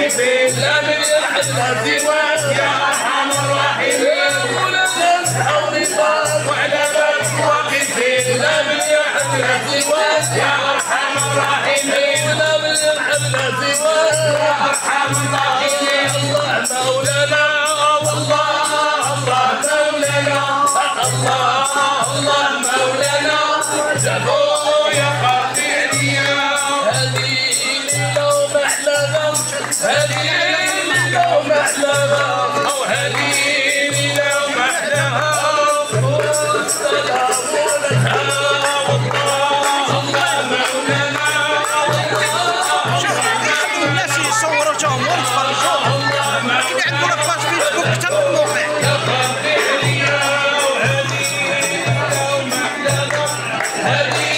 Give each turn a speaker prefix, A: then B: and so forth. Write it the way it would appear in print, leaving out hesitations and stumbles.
A: واقفين لا من يلحقنا سواك يا ارحم الراحمين ولنا نسحب نصاب وعلى بابك واقفين لا من يلحقنا سواك يا ارحم الراحمين لا من يلحقنا سواك يا ارحم الراحمين الله مولانا والله الله مولانا الله مولانا جابوا يا قاطعية هذه اليوم احلانا هذه اليوم احلانا او هذه اليوم احلاها والسلام لها والله مولانا
B: الناس يصوروا جاهم ويتفرجوا اللي عنده باج فيسبوك حتى من الموقع
A: هذه